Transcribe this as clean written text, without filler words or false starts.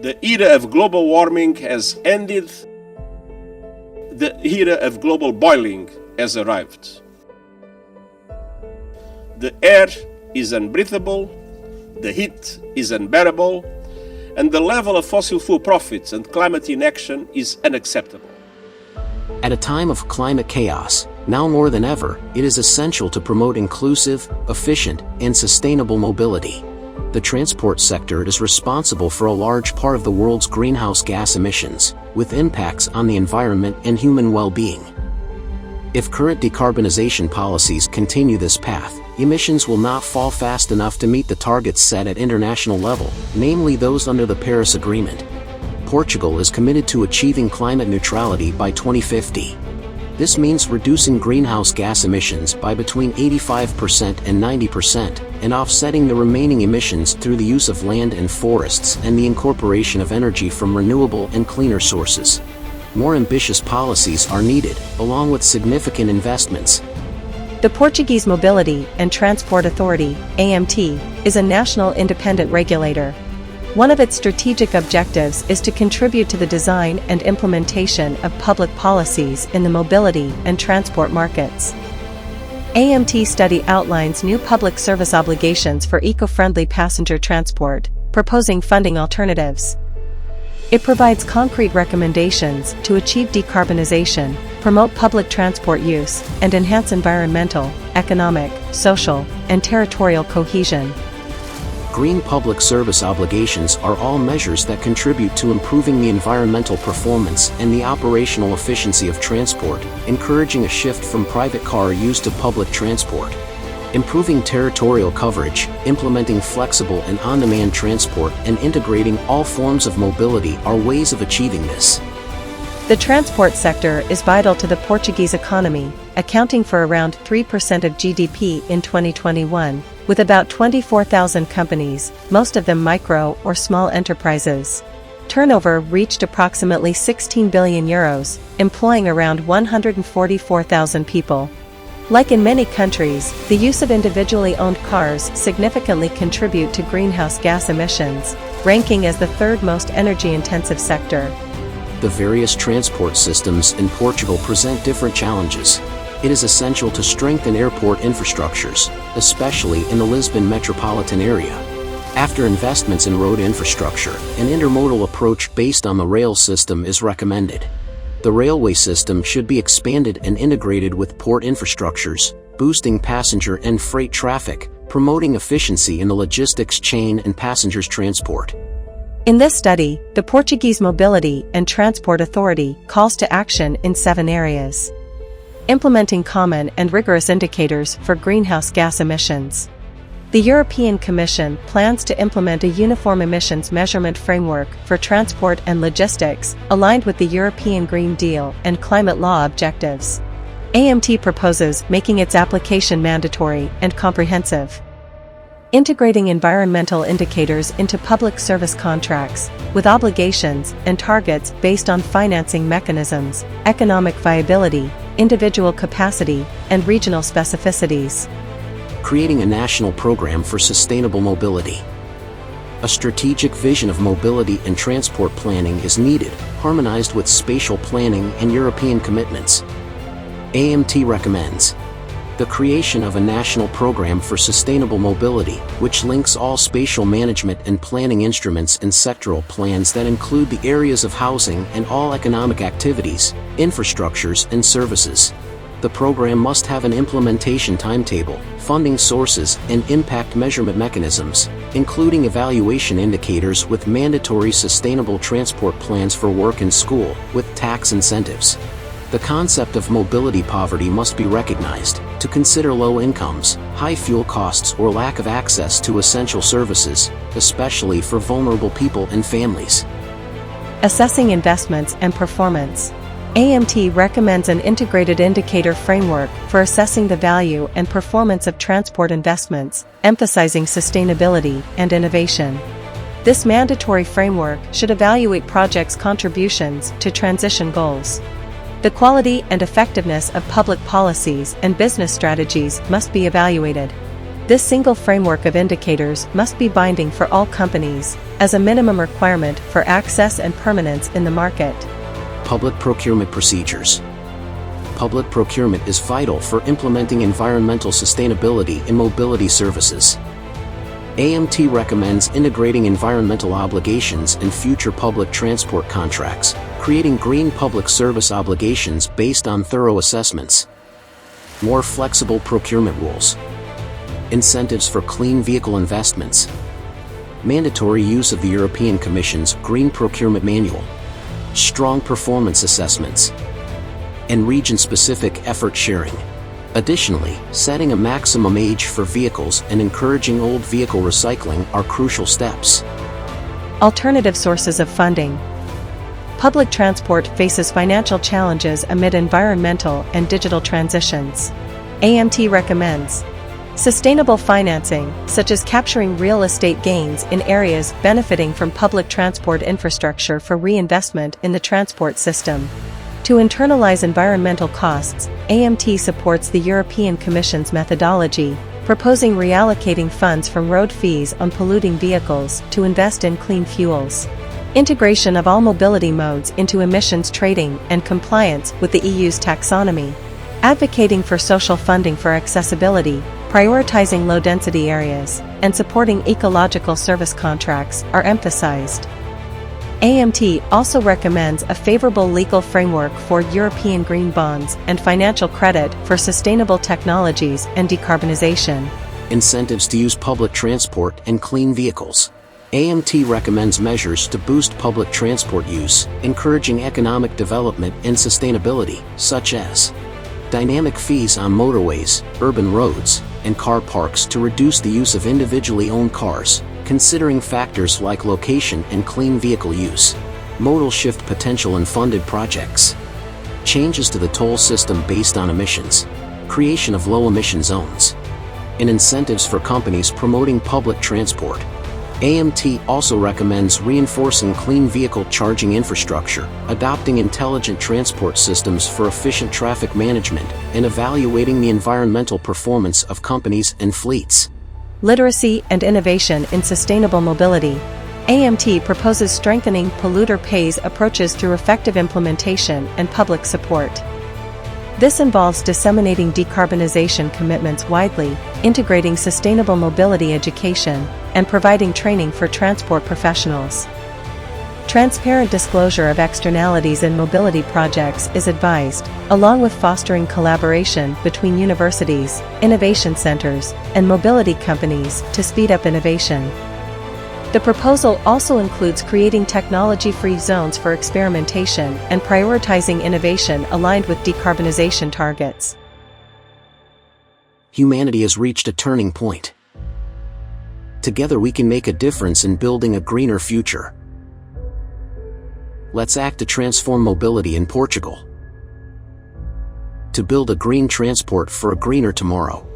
The era of global warming has ended. The era of global boiling has arrived. The air is unbreathable, the heat is unbearable, and the level of fossil fuel profits and climate inaction is unacceptable. At a time of climate chaos, now more than ever, it is essential to promote inclusive, efficient, and sustainable mobility. The transport sector is responsible for a large part of the world's greenhouse gas emissions, with impacts on the environment and human well-being. If current decarbonization policies continue this path, emissions will not fall fast enough to meet the targets set at international level, namely those under the Paris Agreement. Portugal is committed to achieving climate neutrality by 2050. This means reducing greenhouse gas emissions by between 85% and 90%, and offsetting the remaining emissions through the use of land and forests and the incorporation of energy from renewable and cleaner sources. More ambitious policies are needed, along with significant investments. The Portuguese Mobility and Transport Authority, AMT, is a national independent regulator. One of its strategic objectives is to contribute to the design and implementation of public policies in the mobility and transport markets. AMT study outlines new public service obligations for eco-friendly passenger transport, proposing funding alternatives. It provides concrete recommendations to achieve decarbonization, promote public transport use, and enhance environmental, economic, social, and territorial cohesion. Green public service obligations are all measures that contribute to improving the environmental performance and the operational efficiency of transport, encouraging a shift from private car use to public transport. Improving territorial coverage, implementing flexible and on-demand transport, and integrating all forms of mobility are ways of achieving this. The transport sector is vital to the Portuguese economy, accounting for around 3% of GDP in 2021, with about 24,000 companies, most of them micro or small enterprises. Turnover reached approximately 16 billion euros, employing around 144,000 people. Like in many countries, the use of individually owned cars significantly contribute to greenhouse gas emissions, ranking as the third most energy-intensive sector. The various transport systems in Portugal present different challenges. It is essential to strengthen airport infrastructures, especially in the Lisbon metropolitan area. After investments in road infrastructure, an intermodal approach based on the rail system is recommended. The railway system should be expanded and integrated with port infrastructures, boosting passenger and freight traffic, promoting efficiency in the logistics chain and passengers transport. In this study, the Portuguese Mobility and Transport Authority calls to action in 7 areas. Implementing common and rigorous indicators for greenhouse gas emissions. The European Commission plans to implement a uniform emissions measurement framework for transport and logistics, aligned with the European Green Deal and climate law objectives. AMT proposes making its application mandatory and comprehensive. Integrating environmental indicators into public service contracts, with obligations and targets based on financing mechanisms, economic viability, individual capacity, and regional specificities. Creating a national program for sustainable mobility. A strategic vision of mobility and transport planning is needed, harmonized with spatial planning and European commitments. AMT recommends the creation of a national program for sustainable mobility, which links all spatial management and planning instruments and sectoral plans that include the areas of housing and all economic activities, infrastructures, and services. The program must have an implementation timetable, funding sources, and impact measurement mechanisms, including evaluation indicators with mandatory sustainable transport plans for work and school, with tax incentives. The concept of mobility poverty must be recognized, to consider low incomes, high fuel costs, or lack of access to essential services, especially for vulnerable people and families. Assessing investments and performance. AMT recommends an integrated indicator framework for assessing the value and performance of transport investments, emphasizing sustainability and innovation. This mandatory framework should evaluate projects' contributions to transition goals. The quality and effectiveness of public policies and business strategies must be evaluated. This single framework of indicators must be binding for all companies, as a minimum requirement for access and permanence in the market. Public procurement procedures. Public procurement is vital for implementing environmental sustainability in mobility services. AMT recommends integrating environmental obligations in future public transport contracts, creating green public service obligations based on thorough assessments. More flexible procurement rules. Incentives for clean vehicle investments. Mandatory use of the European Commission's Green Procurement Manual. Strong performance assessments. And region-specific effort sharing. Additionally, setting a maximum age for vehicles and encouraging old vehicle recycling are crucial steps. Alternative sources of funding. Public transport faces financial challenges amid environmental and digital transitions. AMT recommends sustainable financing, such as capturing real estate gains in areas benefiting from public transport infrastructure for reinvestment in the transport system. To internalize environmental costs, AMT supports the European Commission's methodology, proposing reallocating funds from road fees on polluting vehicles to invest in clean fuels. Integration of all mobility modes into emissions trading and compliance with the EU's taxonomy. Advocating for social funding for accessibility, prioritizing low-density areas, and supporting ecological service contracts are emphasized. AMT also recommends a favorable legal framework for European green bonds and financial credit for sustainable technologies and decarbonization. Incentives to use public transport and clean vehicles. AMT recommends measures to boost public transport use, encouraging economic development and sustainability, such as dynamic fees on motorways, urban roads, and car parks to reduce the use of individually owned cars, considering factors like location and clean vehicle use. Modal shift potential in funded projects. Changes to the toll system based on emissions. Creation of low-emission zones. And incentives for companies promoting public transport. AMT also recommends reinforcing clean vehicle charging infrastructure, adopting intelligent transport systems for efficient traffic management, and evaluating the environmental performance of companies and fleets. Literacy and innovation in sustainable mobility. AMT proposes strengthening polluter pays approaches through effective implementation and public support. This involves disseminating decarbonization commitments widely, integrating sustainable mobility education, and providing training for transport professionals. Transparent disclosure of externalities in mobility projects is advised, along with fostering collaboration between universities, innovation centers, and mobility companies to speed up innovation. The proposal also includes creating technology-free zones for experimentation and prioritizing innovation aligned with decarbonization targets. Humanity has reached a turning point. Together we can make a difference in building a greener future. Let's act to transform mobility in Portugal. To build a green transport for a greener tomorrow.